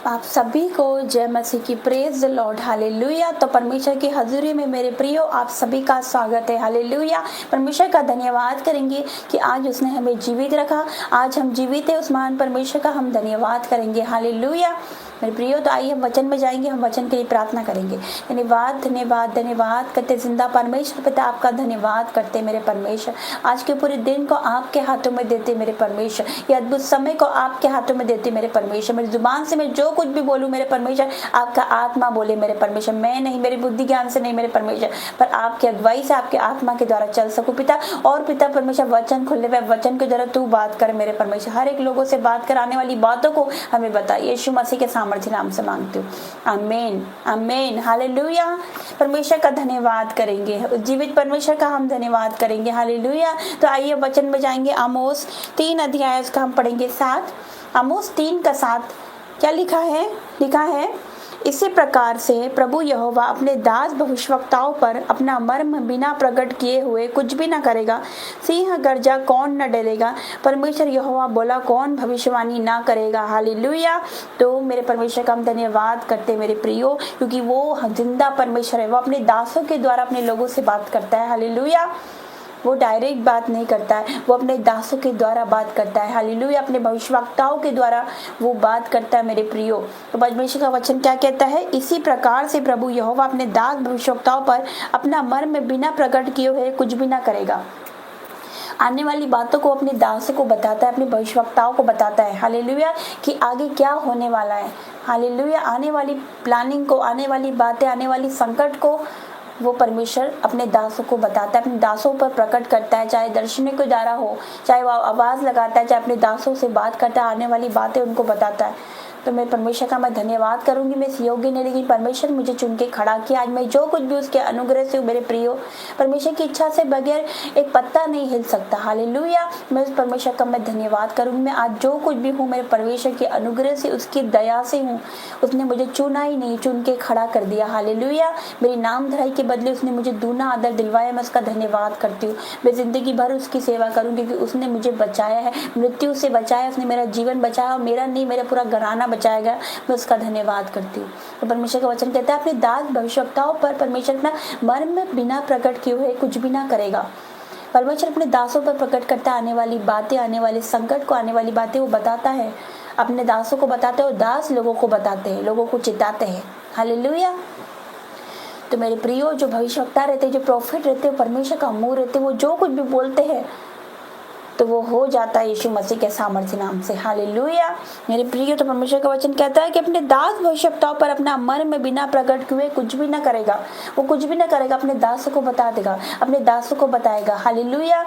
आप सभी को जय मसीह की, प्रेज द लॉर्ड, हालेलुया। तो परमेश्वर की हजूरी में मेरे प्रियो आप सभी का स्वागत है, हालेलुया। परमेश्वर का धन्यवाद करेंगे कि आज उसने हमें जीवित रखा। आज हम जीवित है, उस महान परमेश्वर का हम धन्यवाद करेंगे, हालेलुया। मेरे प्रियो, तो आइए हम वचन में जाएंगे, हम वचन के लिए प्रार्थना करेंगे। धन्यवाद धन्यवाद धन्यवाद करते जिंदा परमेश्वर पिता, आपका धन्यवाद करते मेरे परमेश्वर। आज के पूरे दिन को आपके हाथों में देते मेरे परमेश्वर, ये अद्भुत समय को आपके हाथों में देते मेरे परमेश्वर। मेरी जुबान से मैं जो कुछ भी बोलूं मेरे परमेश्वर, आपका आत्मा बोले मेरे परमेश्वर। मैं नहीं, मेरी बुद्धि ज्ञान से नहीं मेरे परमेश्वर, पर आपकी अगुवाई से आपके आत्मा के द्वारा चल सकूं पिता। और पिता परमेश्वर, वचन खुले हुए वचन के द्वारा तू बात कर मेरे परमेश्वर। हर एक लोगों से बात कर, आने वाली बातों को हमें बता। यीशु मसीह के सामर्थ्य नाम से मांगती हूँ, आमीन आमीन, हालेलुया। परमेश्वर का धन्यवाद करेंगे, जीवित परमेश्वर का हम धन्यवाद करेंगे, हालेलुया। तो आइए वचन में जाएंगे। आमोस 3 अध्याय उसका हम पढ़ेंगे 7। आमोस 3 का 7 क्या लिखा है? लिखा है, इसी प्रकार से प्रभु यहोवा अपने दास भविष्यवक्ताओं पर अपना मर्म बिना प्रकट किए हुए कुछ भी न करेगा। सिंह गर्जा कौन न डरेगा? परमेश्वर यहोवा बोला कौन भविष्यवाणी ना करेगा? हालेलुया। तो मेरे परमेश्वर का हम धन्यवाद करते हैं मेरे प्रियो, क्योंकि वो जिंदा परमेश्वर है। वो अपने दासों के द्वारा अपने लोगों से बात करता है, हालेलुया। वो डायरेक्ट बात नहीं करता है, वो अपने दासों के द्वारा बात करता है, हालेलुया। अपने भविष्यवक्ताओं के द्वारा वो बात करता है मेरे प्रियो। तो परमेश्वर का वचन क्या कहता है? इसी प्रकार से प्रभु यहोवा अपने दास भविष्यवक्ताओं पर अपना मर्म बिना प्रकट किए हुए कुछ भी ना करेगा। आने वाली बातों को अपने दासों को बताता है, अपने भविष्यवक्ताओं को बताता है, हालेलुया, कि आगे क्या होने वाला है, हालेलुया। आने वाली प्लानिंग को, आने वाली बातें, आने वाली संकट को वो परमेश्वर अपने दासों को बताता है, अपने दासों पर प्रकट करता है। चाहे दर्शनों के द्वारा हो, चाहे वो आवाज़ लगाता है, चाहे अपने दासों से बात करता है, आने वाली बातें उनको बताता है। तो मैं परमेश्वर का मैं धन्यवाद करूंगी। मैं इस योग्य नहीं, लेकिन परमेश्वर मुझे चुन के खड़ा किया। आज मैं जो कुछ भी उसके अनुग्रह से हूँ मेरे प्रियो, परमेश्वर की इच्छा से बगैर एक पत्ता नहीं हिल सकता, हालेलुया। मैं उस परमेश्वर का मैं धन्यवाद करूंगी। मैं आज जो कुछ भी हूँ मेरे परमेश्वर के अनुग्रह से, उसकी दया से हूँ। उसने मुझे चुना ही नहीं, चुन के खड़ा कर दिया, हालेलुया। मेरी नाम धराई के बदले उसने मुझे दूना आदर दिलवाया। मैं उसका धन्यवाद करती हूँ। मैं जिंदगी भर उसकी सेवा करूँगी, क्योंकि उसने मुझे बचाया है, मृत्यु से बचाया, उसने मेरा जीवन बचाया, और मेरा नहीं, मेरा पूरा घराना बचाएगा। मैं उसका धन्यवाद करती हूँ। तो परमेश्वर का वचन कहता है, अपने दास भविष्यवक्ताओं पर परमेश्वर अपना मर्म बिना प्रकट किए हुए कुछ भी ना करेगा। परमेश्वर अपने दासों पर प्रकट करता है, आने वाली बातें, आने वाले संकट को, आने वाली बातें वो बताता है, अपने दासों को बताते हैं, और दास लोगों को बताते हैं, लोगों को चिताते हैं, हालेलुया। तो मेरे प्रियो, जो भविष्यवक्ता रहते हैं, जो प्रॉफिट रहते हैं, परमेश्वर का मुंह रहते हैं, वो जो कुछ भी बोलते हैं तो वो हो जाता है यीशु मसीह के सामर्थ्य नाम से, हालेलुया। मेरे प्रिय, तो परमेश्वर का वचन कहता है कि अपने दास भविष्यवक्ताओं पर अपना मर्म बिना प्रकट किए कुछ भी ना करेगा। वो कुछ भी ना करेगा, अपने दासों को बता देगा, अपने दासों को बताएगा, हालेलुया।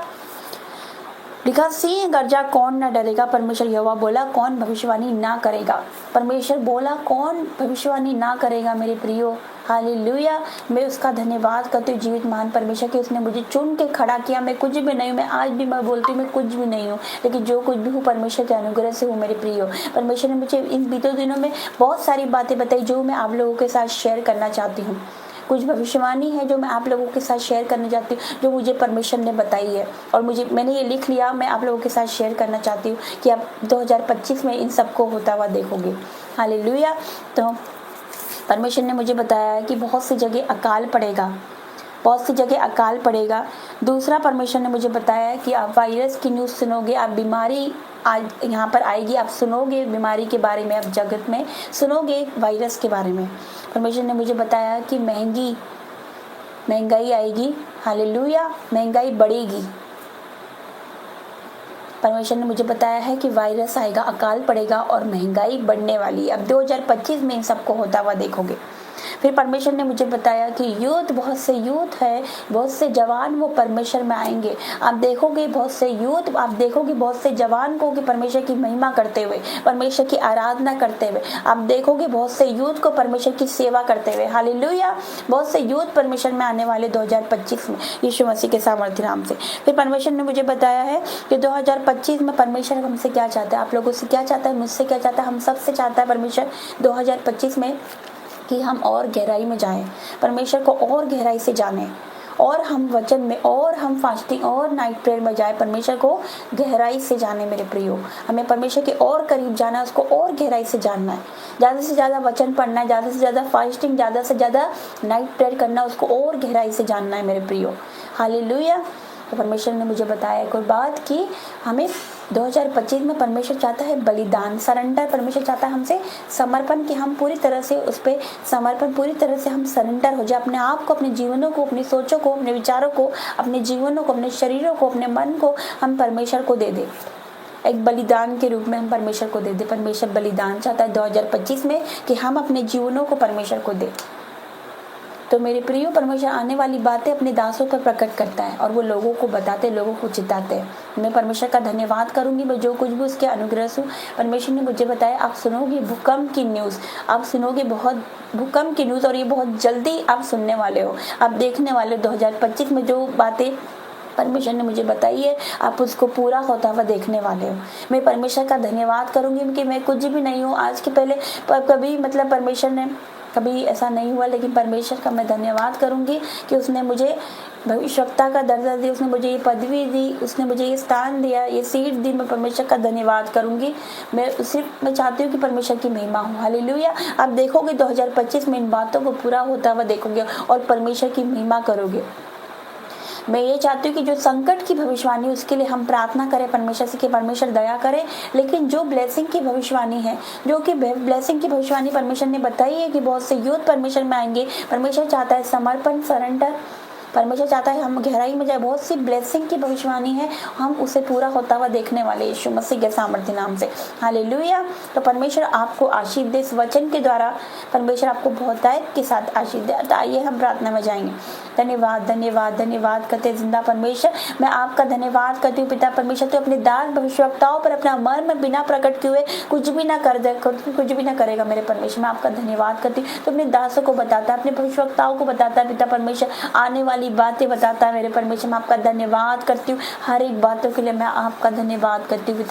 लिखा, सिंह गर्जा कौन न डरेगा? परमेश्वर यहोवा बोला कौन भविष्यवाणी ना करेगा? परमेश्वर बोला कौन भविष्यवाणी ना करेगा मेरे प्रियो, हालेलुया। मैं उसका धन्यवाद करती हूँ, जीवित महान परमेश्वर की। उसने मुझे चुन के खड़ा किया। मैं कुछ भी नहीं हूँ, मैं आज भी मैं बोलती हूँ मैं कुछ भी नहीं हूँ, लेकिन जो कुछ भी हूँ परमेश्वर के अनुग्रह से हूँ मेरे प्रियो। परमेश्वर ने मुझे इन बीते दिनों में बहुत सारी बातें बताई, जो मैं आप लोगों के साथ शेयर करना चाहती हूँ। कुछ भविष्यवाणी है जो मैं आप लोगों के साथ शेयर करना चाहती हूँ, जो मुझे परमेश्वर ने बताई है, और मैंने ये लिख लिया। मैं आप लोगों के साथ शेयर करना चाहती हूँ कि आप 2025 में इन सबको होता हुआ देखोगे, हालेलुया। तो परमेश्वर ने मुझे बताया है कि बहुत सी जगह अकाल पड़ेगा, बहुत सी जगह अकाल पड़ेगा। दूसरा, परमेश्वर ने मुझे बताया है कि आप वायरस की न्यूज़ सुनोगे, आप बीमारी आज यहाँ पर आएगी, आप सुनोगे बीमारी के बारे में, आप जगत में सुनोगे वायरस के बारे में। परमेश्वर ने मुझे बताया कि महंगाई आएगी, हालेलुया, महंगाई बढ़ेगी। परमेश्वर ने मुझे बताया है कि वायरस आएगा, अकाल पड़ेगा और महंगाई बढ़ने वाली है। अब 2025 में इन सबको होता हुआ देखोगे। फिर परमेश्वर ने मुझे बताया कि यूथ, बहुत से यूथ है, बहुत से जवान वो परमेश्वर में आएंगे। आप देखोगे बहुत से यूथ, आप देखोगे बहुत से जवान को कि परमेश्वर की महिमा करते हुए, परमेश्वर की आराधना करते हुए। आप देखोगे बहुत से यूथ को परमेश्वर की सेवा करते हुए, हालेलुया। बहुत से यूथ परमेश्वर में आने वाले 2025 में, यीशु मसीह के सामर्थ्य नाम से। फिर परमेश्वर ने मुझे बताया है कि 2025 में परमेश्वर हमसे क्या चाहता है, आप लोगों से क्या चाहता है, मुझसे क्या चाहता है, हम सबसे चाहता है परमेश्वर 2025 में कि हम और गहराई में जाएं, परमेश्वर को और गहराई से जानें, और हम वचन में और हम फास्टिंग और नाइट प्रेयर में जाए, परमेश्वर को गहराई से जाने मेरे प्रियो। हमें परमेश्वर के और करीब जाना है, उसको और गहराई से जानना है, ज़्यादा से ज़्यादा वचन पढ़ना है, ज़्यादा से ज़्यादा फास्टिंग, ज़्यादा से ज़्यादा नाइट प्रेयर करना, उसको और गहराई से जानना है मेरे प्रियो। हालेलुया। तो परमेश्वर ने मुझे बताया कोई बात कि हमें 2025 में परमेश्वर चाहता है बलिदान, सरेंडर। परमेश्वर चाहता है हमसे समर्पण, कि हम पूरी तरह से उस पर समर्पण, पूरी तरह से हम सरेंडर हो जाए, अपने आप को, अपने जीवनों को, अपनी सोचों को, अपने विचारों को, अपने जीवनों को, अपने शरीरों को, अपने मन को हम परमेश्वर को दे दें, एक बलिदान के रूप में हम परमेश्वर को दे दें। परमेश्वर बलिदान चाहता है 2025 में कि हम अपने जीवनों को परमेश्वर को दें। तो मेरे प्रियो, परमेश्वर आने वाली बातें अपने दासों पर प्रकट करता है और वो लोगों को बताते, लोगों को चिताते हैं। मैं परमेश्वर का धन्यवाद करूंगी, मैं जो कुछ भी उसके अनुग्रह से परमेश्वर ने मुझे बताया। आप सुनोगे भूकंप की न्यूज़, आप सुनोगे बहुत भूकंप की न्यूज़, और ये बहुत जल्दी आप सुनने वाले हो, आप देखने वाले हो। 2025 में जो बातें परमेश्वर ने मुझे बताई है, आप उसको पूरा होता हुआ देखने वाले हो। मैं परमेश्वर का धन्यवाद करूंगी कि मैं कुछ भी नहीं हूँ आज के पहले, कभी मतलब परमेश्वर ने कभी ऐसा नहीं हुआ, लेकिन परमेश्वर का मैं धन्यवाद करूंगी कि उसने मुझे भविष्यवक्ता का दर्जा दिया, उसने मुझे ये पदवी दी, उसने मुझे ये स्थान दिया, ये सीट दी। मैं परमेश्वर का धन्यवाद करूंगी। मैं चाहती हूँ कि परमेश्वर की महिमा हो। हालेलुया। आप देखोगे 2025 में इन बातों को पूरा होता हुआ देखोगे और परमेश्वर की महिमा करोगे। मैं ये चाहती हूँ कि जो संकट की भविष्यवाणी, उसके लिए हम प्रार्थना करें परमेश्वर से कि परमेश्वर दया करे। लेकिन जो ब्लेसिंग की भविष्यवाणी है, जो कि ब्लेसिंग की भविष्यवाणी परमेश्वर ने बताई है कि बहुत से युद्ध परमेश्वर में आएंगे, परमेश्वर चाहता है समर्पण, सरेंडर। परमेश्वर चाहता है हम गहराई में जाए। बहुत सी ब्लेसिंग की भविष्यवाणी है, हम उसे पूरा होता हुआ देखने वाले यीशु मसीह के सामर्थ्य नाम से। हालेलुया। तो परमेश्वर आपको आशीष दे, इस वचन के द्वारा परमेश्वर आपको बहुतायत के साथ आशीष दे। तो आइए हम प्रार्थना में जाएंगे। धन्यवाद धन्यवाद धन्यवाद करते जिंदा परमेश्वर, मैं आपका धन्यवाद करती हूँ पिता परमेश्वर। तो अपने दास भविष्यवक्ताओं पर अपना मर्म बिना प्रकट किए कुछ भी ना करेगा मेरे परमेश्वर। मैं आपका धन्यवाद करती हूँ। तो अपने दासों को बताता है, अपने भविष्यवक्ताओं को बताता है पिता परमेश्वर, आने वाली बातें बताता है मेरे परमेश्वर। मैं आपका धन्यवाद करती हूँ, हर एक बातों के लिए मैं आपका धन्यवाद करती हूँ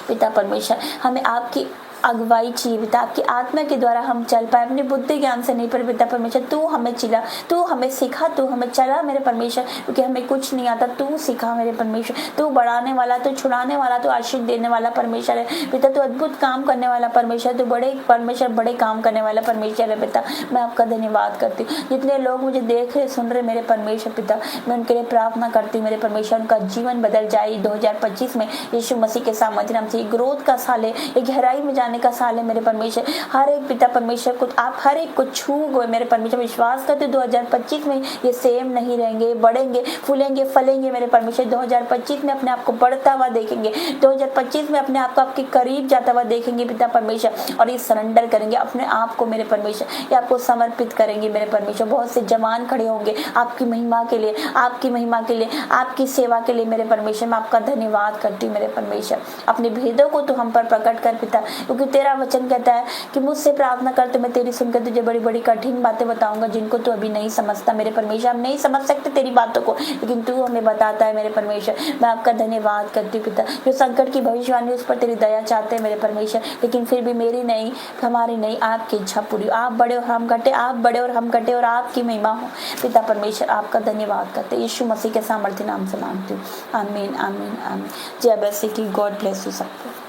पिता परमेश्वर। हमें आपकी अगुवाई चाहिए पिता, आपकी आत्मा के द्वारा हम चल पाए, अपनी बुद्धि ज्ञान से नहीं पर पिता परमेश्वर। तू हमें चिला, तू हमें सिखा, तू हमें चला मेरे परमेश्वर, क्योंकि हमें कुछ नहीं आता। तू सिखा मेरे परमेश्वर। तू बढ़ाने वाला, तू छुड़ाने वाला, तू आशीष देने वाला परमेश्वर है पिता। तू अद्भुत काम करने वाला परमेश्वर, तू बड़े परमेश्वर, बड़े काम करने वाला परमेश्वर है पिता। मैं आपका धन्यवाद करती हूँ। जितने लोग मुझे देख रहे, सुन रहे मेरे परमेश्वर पिता, मैं उनके लिए प्रार्थना करती हूँ मेरे परमेश्वर, उनका जीवन बदल जाए 2025 में यीशु मसीह के सामर्थ्य नाम से। ग्रोथ का साल है, ये गहराई में जाने का साल है मेरे परमेश्वर। हर एक पिता परमेश्वर को आप हर एक को छू गए मेरे परमेश्वर। विश्वास करते 2025 में ये सेम नहीं रहेंगे, बढ़ेंगे, फूलेंगे, फलेंगे मेरे परमेश्वर। 2025 में अपने आप को बढ़ता हुआ देखेंगे, 2025 में अपने आप को आपके करीब जाता हुआ देखेंगे पिता परमेश्वर। और ये सरेंडर करेंगे अपने आप को मेरे परमेश्वर, ये आपको समर्पित करेंगे मेरे परमेश्वर। बहुत से जवान खड़े होंगे आपकी महिमा के लिए, आपकी महिमा के लिए, आपकी सेवा के लिए मेरे परमेश्वर। मैं आपका धन्यवाद करती हूँ मेरे परमेश्वर। अपने भेदों को तो हम पर प्रकट कर पिता, क्योंकि तेरा वचन कहता है कि मुझसे प्रार्थना कर तो मैं तेरी सुनकर तुझे बड़ी बड़ी कठिन बातें बताऊंगा जिनको तू अभी नहीं समझता मेरे परमेश्वर। हम नहीं समझ सकते तेरी बातों को, लेकिन तू हमें बताता है मेरे परमेश्वर। मैं आपका धन्यवाद करती हूँ पिता। जो संकट की भविष्यवाणी उस पर तेरी दया चाहते हैं मेरे परमेश्वर, लेकिन फिर भी मेरी नहीं, हमारी नहीं, आपकी इच्छा पूरी। आप बड़े और हम घटे, आप बड़े और हम घटे, और आपकी महिमा हो पिता परमेश्वर। आपका धन्यवाद करते यीशु मसीह के सामर्थ्य नाम से मांगती हूँ। आमीन आमीन आमीन। जय मसीह की। गॉड ब्लेस यू सबको।